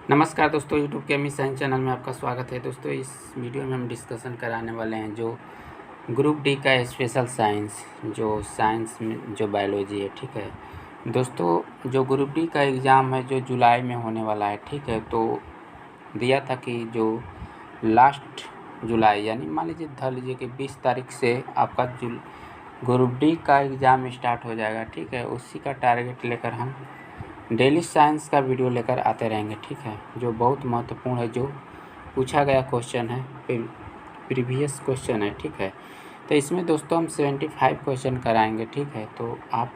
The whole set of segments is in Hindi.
नमस्कार दोस्तों, यूट्यूब के एमई साइंस चैनल में आपका स्वागत है। दोस्तों, इस वीडियो में हम डिस्कशन कराने वाले हैं जो ग्रुप डी का स्पेशल साइंस, जो साइंस में जो बायोलॉजी है। ठीक है दोस्तों, जो ग्रुप डी का एग्ज़ाम है जो जुलाई में होने वाला है। ठीक है, तो दिया था कि जो लास्ट जुलाई यानी मान लीजिए धर लीजिए कि 20 तारीख से आपका ग्रुप डी का एग्ज़ाम स्टार्ट हो जाएगा। ठीक है, उसी का टारगेट लेकर हम डेली साइंस का वीडियो लेकर आते रहेंगे। ठीक है, जो बहुत महत्वपूर्ण है, जो पूछा गया क्वेश्चन है, प्रीवियस क्वेश्चन है। ठीक है, तो इसमें दोस्तों हम 75 क्वेश्चन कराएंगे। ठीक है, तो आप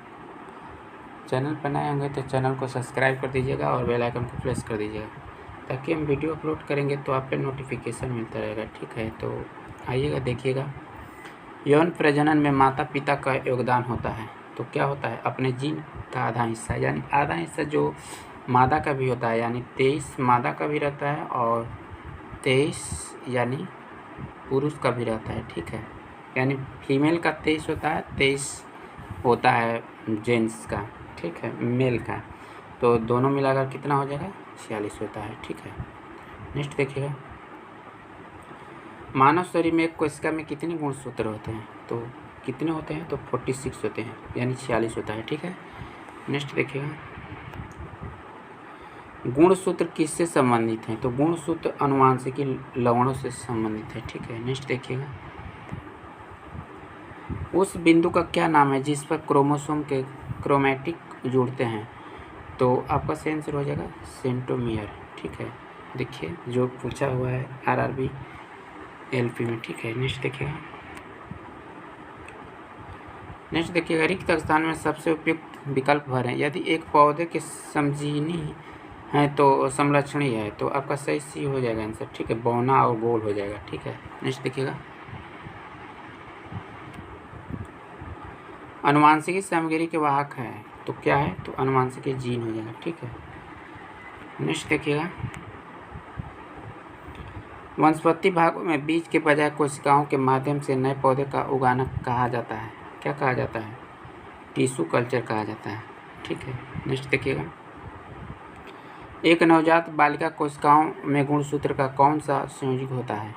चैनल पर नए होंगे तो चैनल को सब्सक्राइब कर दीजिएगा और बेल आइकन को प्रेस कर दीजिएगा, ताकि हम वीडियो अपलोड करेंगे तो आप पे नोटिफिकेशन मिलता रहेगा। ठीक है, तो आइएगा देखिएगा। यौन प्रजनन में माता पिता का योगदान होता है। तो क्या होता है, अपने जीन का आधा हिस्सा यानी आधा हिस्सा जो मादा का भी होता है, यानी 23 मादा का भी रहता है और 23 यानी पुरुष का भी रहता है। ठीक है, यानी फीमेल का 23 होता है, 23 होता है जेंट्स का। ठीक है, मेल का, तो दोनों मिलाकर कितना हो जाएगा, 46 होता है। ठीक है, नेक्स्ट देखिएगा। मानव शरीर में एक कोशिका में कितने गुणसूत्र होते हैं? तो कितने होते हैं? तो 46 होते हैं, यानी 46 होता है। ठीक है, नेक्स्ट देखिएगा। गुणसूत्र किससे संबंधित हैं? तो गुणसूत्र आनुवंशिकी लवणों से संबंधित है। ठीक है, नेक्स्ट देखिएगा। उस बिंदु का क्या नाम है जिस पर क्रोमोसोम के क्रोमैटिक जुड़ते हैं? तो आपका सही आंसर हो जाएगा सेंट्रोमियर। ठीक है, देखिए जो पूछा हुआ है आरआरबी एलपी में। ठीक है, नेक्स्ट देखिएगा। नेक्स्ट देखिएगा, रिक्त स्थान में सबसे उपयुक्त विकल्प भरें। यदि एक पौधे के समजीनी है तो समलक्षणी है, तो आपका सही सी हो जाएगा आंसर। ठीक है, बौना और गोल हो जाएगा। ठीक है, नेक्स्ट देखिएगा। आनुवंशिकी सामग्री के वाहक है, तो क्या है? तो आनुवंशिकी जीन हो जाएगा। ठीक है, नेक्स्ट देखिएगा। वनस्पति भागों में बीज के बजाय कोशिकाओं के माध्यम से नए पौधे का उगाना कहा जाता है। क्या कहा जाता है? टिश्यू कल्चर कहा जाता है। ठीक है, नेक्स्ट देखिएगा। एक नवजात बालिका कोशिकाओं में गुणसूत्र का कौन सा संयोजक होता है?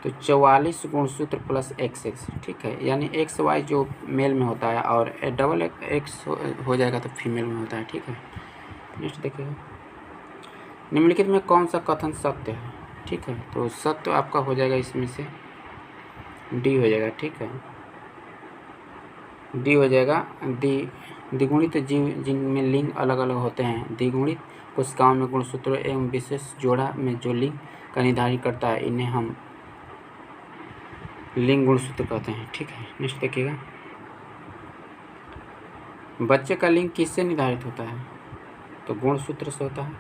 तो 44 गुणसूत्र प्लस XX। ठीक है, यानी XY जो मेल में होता है और डबल X हो जाएगा तो फीमेल में होता है। ठीक है, नेक्स्ट देखिएगा। निम्नलिखित में कौन सा कथन सत्य है? ठीक है, तो सत्य आपका हो जाएगा इसमें से डी हो जाएगा। ठीक है, डी हो जाएगा। द्विगुणित जीव जिनमें लिंग अलग अलग होते हैं, द्विगुणित कोशिकाओं में गुणसूत्रों एवं विशेष जोड़ा में जो लिंग का निर्धारण करता है, इन्हें हम लिंग गुणसूत्र कहते हैं। ठीक है, नेक्स्ट देखिएगा। बच्चे का लिंग किससे निर्धारित होता है? तो गुणसूत्र से होता है।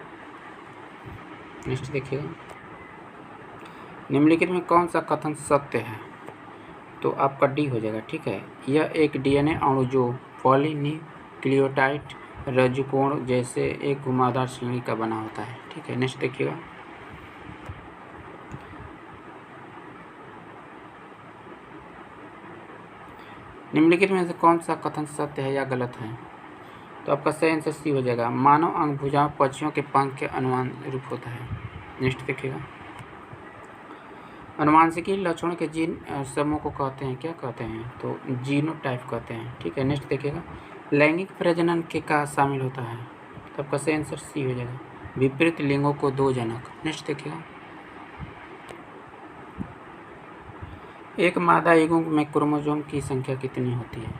नेक्स्ट देखिएगा। निम्नलिखित में कौन सा कथन सत्य है? तो आपका डी हो जाएगा। ठीक है, यह एक डीएनए अणु जो पॉलीन्यूक्लियोटाइड रज्जुकोण जैसे एक घुमावदार श्रेणी का बना होता है। ठीक है, नेक्स्ट देखिएगा। निम्नलिखित में से कौन सा कथन सत्य है या गलत है? तो आपका सही आंसर सी हो जाएगा। मानव अंग भुजाओं पक्षियों के पंख के अनुरूप होता है। नेक्स्ट देखिएगा। आनुवंशिकी लक्षणों के जीन समूह को कहते हैं, क्या कहते हैं? तो जीनोटाइप कहते हैं। ठीक है, नेक्स्ट देखिएगा। लैंगिक प्रजनन के का शामिल होता है? तो आपका सही आंसर सी हो जाएगा, विपरीत लिंगों को दो जनक। नेक्स्ट देखिएगा। एक मादा युग्म में क्रोमोसोम की संख्या कितनी होती है?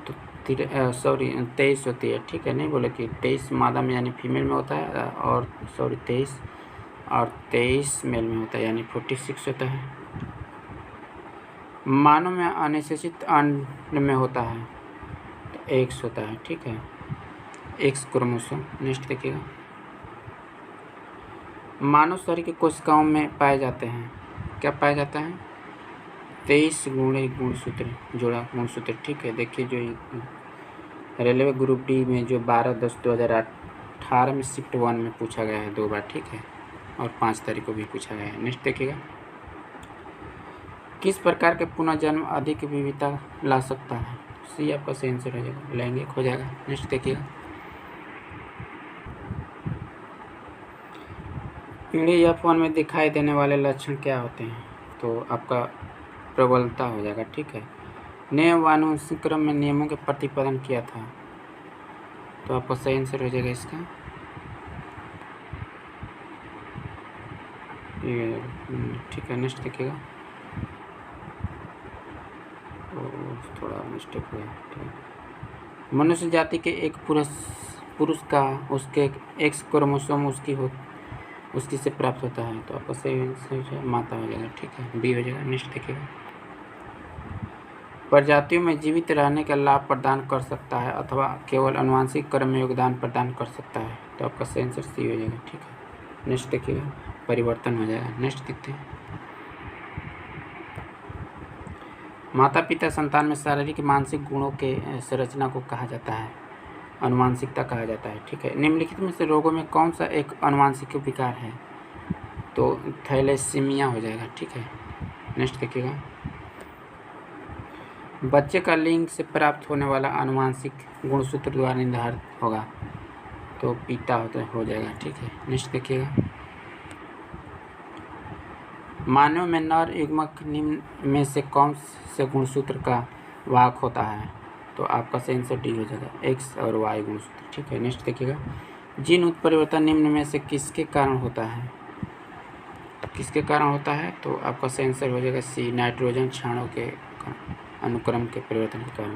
तो 23 होती है। ठीक है, नहीं बोले कि 23 मादा में यानी फीमेल में होता है और 23 और 23 मेल में होता है, यानी 46 होता है। मानव में अनिषेचित अंड में होता है तो X होता है। ठीक है, X क्रोमोसोम। नेक्स्ट देखिएगा। मानव शरीर की कोशिकाओं में पाए जाते हैं, क्या पाया जाता है? 23 गुणसूत्र, जोड़ा गुणसूत्र। ठीक है, देखिए जो रेलवे ग्रुप डी में जो 12/10/2018 में शिफ्ट 1 में पूछा गया है 2 बार। ठीक है, और 5 तारीख को भी पूछा गया है। नेक्स्ट देखिएगा। किस प्रकार के पुनर्जन्म अधिक विविधता ला सकता है? सी आपका सही आंसर हो जाएगा, लैंगिक हो जाएगा। नेक्स्ट देखिएगा। पीढ़ी या फोन में दिखाई देने वाले लक्षण क्या होते हैं? तो आपका प्रबलता हो जाएगा, ठीक है। नियम व अनुक्रम में नियमों के प्रतिपादन किया था, तो आपका सही आंसर हो जाएगा इसका ये, ठीक है। नेक्स्ट देखिएगा, थोड़ा मिस्टेक हुआ, ठीक है। मनुष्य जाति के एक पुरुष का उसके एक्स क्रोमोसोम उसकी से प्राप्त होता है, तो आपका सही आंसर माता हो जाएगा, ठीक है, बी हो जाएगा। नेक्स्ट देखिएगा, प्रजातियों में जीवित रहने का लाभ प्रदान कर सकता है अथवा केवल आनुवंशिक क्रम में योगदान प्रदान कर सकता है, तो आपका सही आंसर सी हो जाएगा, ठीक है। नेक्स्ट देखिएगा, परिवर्तन हो जाएगा। नेक्स्ट देखते हैं, माता पिता संतान में शारीरिक मानसिक गुणों के संरचना को कहा जाता है, आनुवंशिकता कहा जाता है, ठीक है। निम्नलिखित में से रोगों में कौन सा एक आनुवंशिक विकार है? तो थैलेसीमिया हो जाएगा, ठीक है। नेक्स्ट देखिएगा, बच्चे का लिंग से प्राप्त होने वाला आनुवंशिक गुणसूत्र द्वारा निर्धारित होगा, तो पिता हो जाएगा, ठीक है। नेक्स्ट देखिएगा, मानव में नर युग्मक निम्न में से कौन से गुणसूत्र का वाहक होता है? तो आपका सही आंसर डी हो जाएगा, एक्स और वाई गुणसूत्र, ठीक है। नेक्स्ट देखिएगा, जीन उत्परिवर्तन निम्न में से किसके कारण होता है? किसके कारण होता है? तो आपका सही आंसर हो जाएगा सी, नाइट्रोजन क्षाणों के अनुक्रम के परिवर्तन के कारण।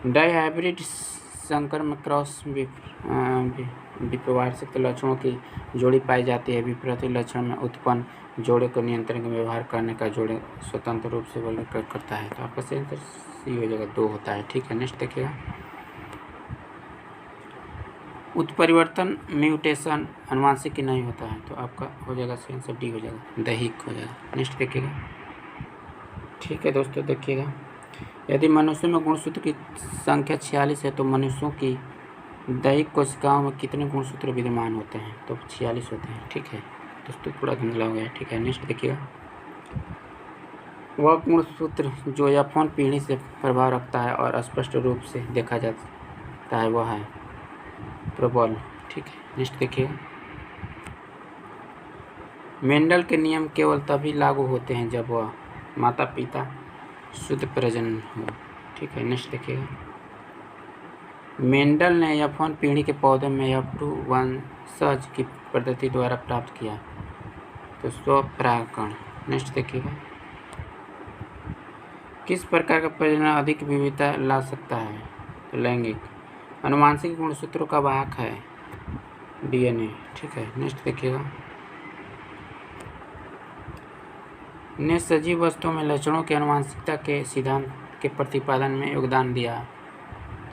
डाइहाइब्रिड संकर में क्रॉस विपरीत लक्षणों की जोड़ी पाई जाती है। विपरीत लक्षण में उत्पन्न जोड़े को नियंत्रण का व्यवहार करने का जोड़े स्वतंत्र रूप से वर्गीकृत करता है, तो आपका सही आंसर सी हो जाएगा, 2 होता है, ठीक है। नेक्स्ट देखिएगा, उत्परिवर्तन म्यूटेशन आनुवंशिक ही नहीं होता है, तो आपका हो जाएगा सही आंसर डी हो जाएगा, दैहिक हो जाएगा। नेक्स्ट देखिएगा, ठीक है दोस्तों, देखिएगा, यदि मनुष्यों में गुणसूत्र की संख्या 46 है तो मनुष्यों की दैहिक कोशिकाओं में कितने गुणसूत्र विद्यमान होते हैं? तो 46 होते हैं, ठीक है दोस्तों, थोड़ा धुंधला हो गया, ठीक है। नेक्स्ट देखिएगा, वह गुणसूत्र जो F1 पीढ़ी से प्रभाव रखता है और स्पष्ट रूप से देखा जाता है वह है प्रबल, ठीक है। नेक्स्ट देखिएगा, मेंडल के नियम केवल तभी लागू होते हैं जब वह माता पिता शुद्ध प्रजनन हो, ठीक है। नेक्स्ट देखिएगा, मेंडल ने F1 पीढ़ी के पौधे में F2 वंशज की पद्धति द्वारा प्राप्त किया, तो स्वपरागकण। नेक्स्ट देखिएगा, किस प्रकार का प्रजनन अधिक विविधता ला सकता है? तो लैंगिक। आनुवंशिक गुणसूत्रों का वाहक है DNA, ठीक है। नेक्स्ट देखिएगा, ने सजीव वस्तुओं में लक्षणों की आनुवंशिकता के सिद्धांत के प्रतिपादन में योगदान दिया,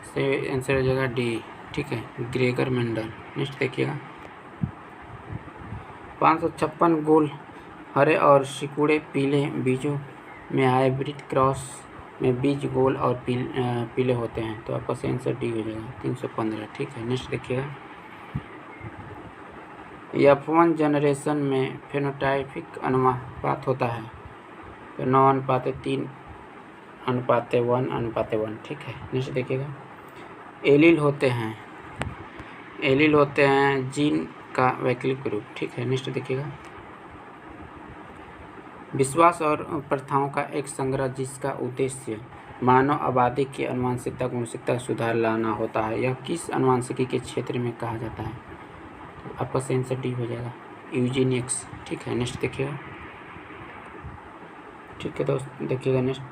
से आंसर हो जाएगा डी, ठीक है, ग्रेगर मेंडल। नेक्स्ट देखिएगा, 556 गोल हरे और सिकुड़े पीले बीजों में हाइब्रिड क्रॉस में बीज गोल और पीले होते हैं, तो आपका सही आंसर डी हो जाएगा, 315, ठीक है। नेक्स्ट देखिएगा, F1 जनरेशन में फेनोटाइपिक अनुपात होता है, तो 9:3:1:1, ठीक है। नेक्स्ट देखिएगा, एलील होते हैं जीन का वैकल्पिक रूप, ठीक है। नेक्स्ट देखिएगा, विश्वास और प्रथाओं का एक संग्रह जिसका उद्देश्य मानव आबादी की आनुवंशिकता गुणवत्ता सुधार लाना होता है, यह किस आनुवंशिकी के क्षेत्र में कहा जाता है? तो आपका सही आंसर डी हो जाएगा, यूजेनिक्स, ठीक है। नेक्स्ट देखिएगा, ठीक है दोस्त, देखिएगा नेक्स्ट,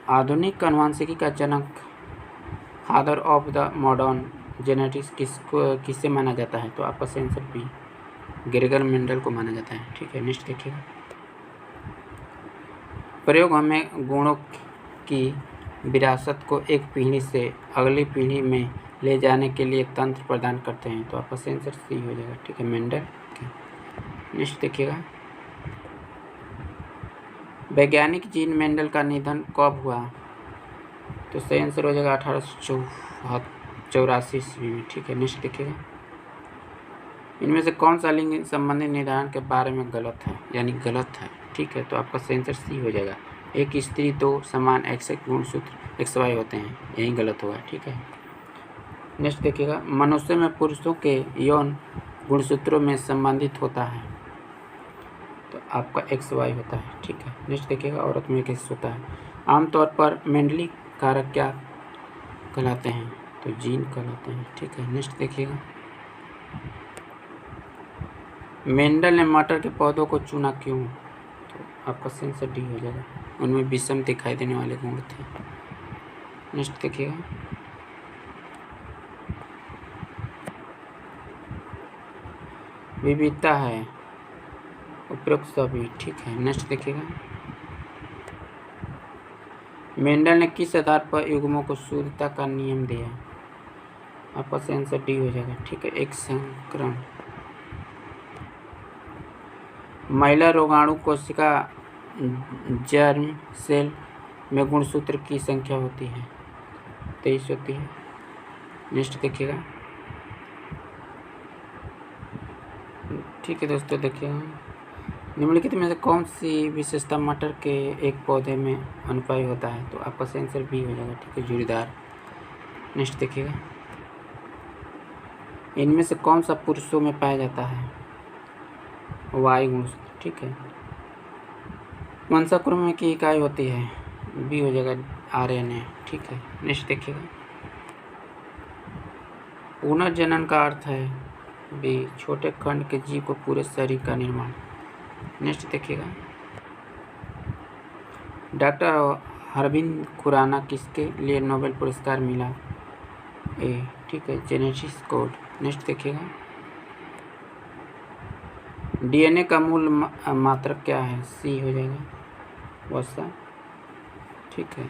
आधुनिक आनुवंशिकी का जनक father of the modern genetics किसे माना जाता है? तो आपका सही आंसर बी, ग्रेगर मेंडल को माना जाता है, ठीक है। नेक्स्ट देखिएगा, प्रयोग हमें गुणों की विरासत को एक पीढ़ी से अगली पीढ़ी में ले जाने के लिए तंत्र प्रदान करते हैं, तो आपका सही आंसर सी हो जाएगा, ठीक है, मेंडल। नेक्स्ट देखिएगा, वैज्ञानिक जीन मेंडल का निधन कब हुआ? तो सही आंसर हो जाएगा 1884 ईस्वी में, ठीक है। नेक्स्ट देखिएगा, इनमें से कौन सा लिंग संबंधी निर्धारण के बारे में गलत है, यानी गलत है, ठीक है, तो आपका सही आंसर सी हो जाएगा, एक स्त्री 2 समान XX गुणसूत्र XY होते हैं, यही गलत होगा, ठीक है। नेक्स्ट देखिएगा, मनुष्य में पुरुषों के यौन गुणसूत्रों में संबंधित होता है? तो आपका XY होता है, ठीक है। नेक्स्ट देखिएगा, औरत में X होता है। आमतौर पर मेंडली कारक क्या कहलाते हैं? तो जीन कहलाते हैं, ठीक है। नेक्स्ट देखिएगा, मेंडल ने मटर के पौधों को चुना क्यों? तो आपका सेंसर डी हो जाएगा, उनमें विषम दिखाई देने वाले गुण थे। नेक्स्ट देखिएगा, विविधता है, उपरोक्त सभी, ठीक है। नेक्स्ट देखिएगा, मेंडल ने किस आधार पर युग्मों को शुद्धता का नियम दिया? आपका आंसर डी हो जाएगा, ठीक है, एक संक्रमण। महिला रोगाणु कोशिका जर्म सेल में गुणसूत्र की संख्या होती है 23 होती है। नेक्स्ट देखिएगा, ठीक है दोस्तों, देखिएगा, निम्नलिखित में से कौन सी विशेषता मटर के एक पौधे में अनुपाई होता है? तो आपका आंसर बी हो जाएगा, ठीक है, जुड़ीदार। नेक्स्ट देखिएगा, इनमें से कौन सा पुरुषों में पाया जाता है? वाई गुणसूत्र, ठीक है। वंशाक्रम की इकाई होती है? बी हो जाएगा, RNA, ठीक है। नेक्स्ट देखिएगा, पुनर्जनन का अर्थ है? बी, छोटे खंड के जीव को पूरे शरीर का निर्माण। नेक्स्ट देखिएगा, डॉक्टर अरविंद खुराना किसके लिए नोबेल पुरस्कार मिला? ए, ठीक है, जेनेटिक्स कोड। नेक्स्ट देखिएगा, DNA का मूल मात्रक क्या है? सी हो जाएगा, वसा, ठीक है।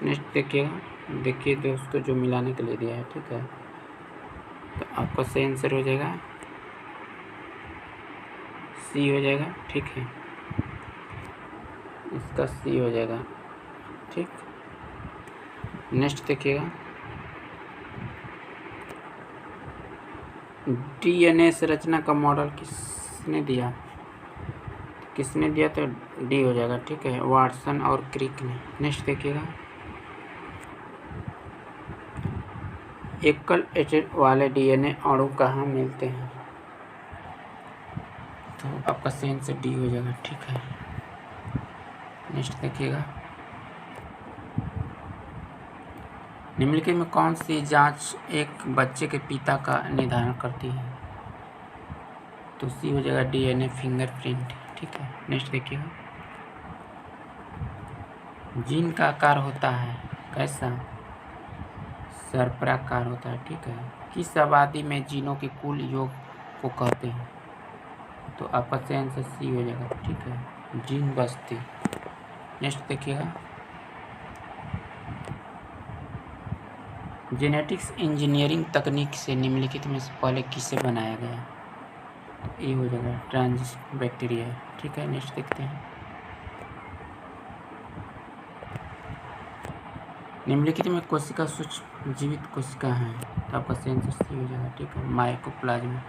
नेक्स्ट देखिएगा, देखिए दोस्तों जो मिलाने के लिए दिया है, ठीक है, तो आपका सही आंसर हो जाएगा सी हो जाएगा, ठीक है, इसका सी हो जाएगा, ठीक। नेक्स्ट देखिएगा, DNA संरचना का मॉडल किसने दिया? किसने दिया? तो डी हो जाएगा, ठीक है, वाटसन और क्रिक ने। नेक्स्ट देखिएगा, एकल एसिड वाले DNA अणु कहाँ मिलते हैं? तो आपका सही आंसर डी हो जाएगा, ठीक है। नेक्स्ट देखिएगा, निम्नलिखित में कौन सी जांच एक बच्चे के पिता का निर्धारण करती है? तो सी हो जाएगा, DNA फिंगरप्रिंट, ठीक है। नेक्स्ट देखिएगा, जीन का आकार होता है कैसा? सर्पराकार होता है, ठीक है। किस आबादी में जीनों के कुल योग को कहते हैं? तो आपका सही आंसर सी हो जाएगा, ठीक है, जीन बस्ती। नेक्स्ट देखिएगा, जेनेटिक्स इंजीनियरिंग तकनीक से निम्नलिखित में से पहले किसे बनाया गया? तो ये हो जाएगा, ट्रांजिस्ट बैक्टीरिया, ठीक है। नेक्स्ट देखते हैं, निम्नलिखित में कोशिका सूक्ष्म जीवित कोशिका है? तो आपका सही आंसर सी हो जाएगा, ठीक है, माइकोप्लाज्मा।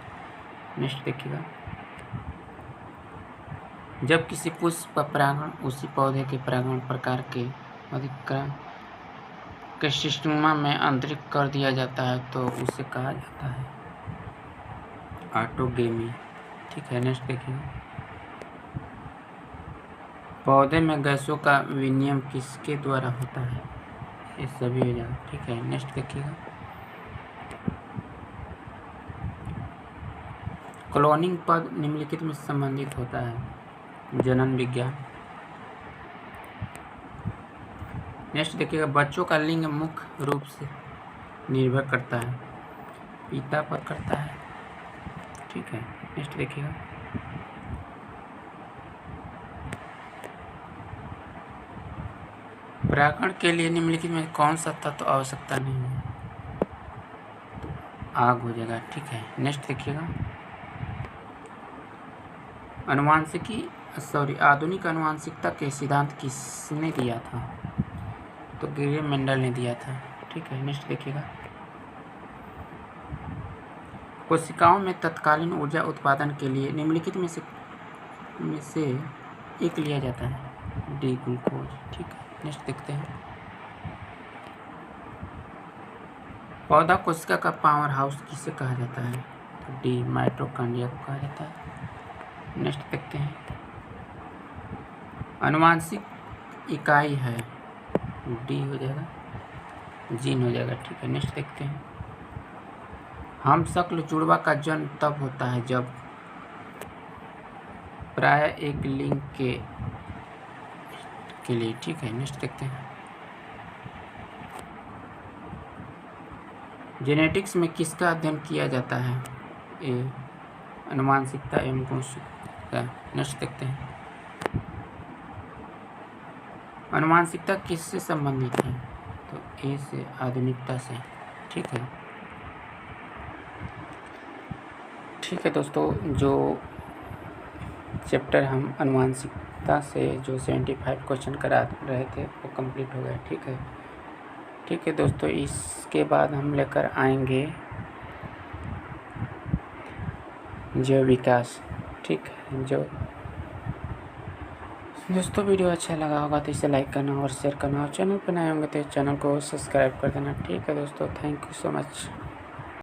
नेक्स्ट देखिएगा, जब किसी पुष्प का परागण उसी पौधे के परागण प्रकार के अधिक्रम के सिस्टमा में आंतरिक कर दिया जाता है तो उसे कहा जाता है ऑटोगेमी, ठीक है। नेक्स्ट देखिए, पौधे में गैसों का विनिमय किसके द्वारा होता है? ये सभी हो जाएगा, ठीक है। नेक्स्ट देखिएगा, क्लोनिंग पद निम्नलिखित में संबंधित होता है? जनन विज्ञान। नेक्स्ट देखिएगा, बच्चों का लिंग मुख्य रूप से निर्भर करता है पिता पर करता है, ठीक है। नेक्स्ट देखिएगा, परागण के लिए निम्नलिखित में कौन सा तत्व आवश्यकता नहीं है? तो आग हो जाएगा, ठीक है। नेक्स्ट देखिएगा, आधुनिक आनुवांशिकता के सिद्धांत किसने दिया था? तो ग्रेगोर मेंडल ने दिया था, ठीक है। नेक्स्ट देखिएगा, कोशिकाओं में तत्कालीन ऊर्जा उत्पादन के लिए निम्नलिखित में से एक लिया जाता है? डी ग्लूकोज, ठीक है। नेक्स्ट देखते हैं, पौधा कोशिका का पावर हाउस किसे कहा जाता है? तो डी माइटोकॉन्ड्रिया को कहा जाता है। नेक्स्ट देखते हैं, अनुवांशिक इकाई है, डी हो जाएगा, जीन हो जाएगा। ठीक है, नेक्स्ट देखते हैं, हमशक्ल जुड़वा का जन्म तब होता है जब प्राय एक लिंग के लिए। ठीक है, नेक्स्ट देखते हैं, जेनेटिक्स में किसका अध्ययन किया जाता है? ए अनुवांशिकता एवं गुणसूत्रता। नेक्स्ट देखते हैं, अनुवांशिकता किससे संबंधित है? तो ए से आधुनिकता से। ठीक है, ठीक है दोस्तों, जो चैप्टर हम अनुवांशिकता से जो 75 क्वेश्चन करा रहे थे वो कंप्लीट हो गया। ठीक है, ठीक है दोस्तों, इसके बाद हम लेकर आएंगे जैव विकास। ठीक है, जो दोस्तों वीडियो अच्छा लगा होगा तो इसे लाइक करना और शेयर करना, और चैनल पर नए होंगे तो चैनल को सब्सक्राइब कर देना। ठीक है दोस्तों, थैंक यू सो मच।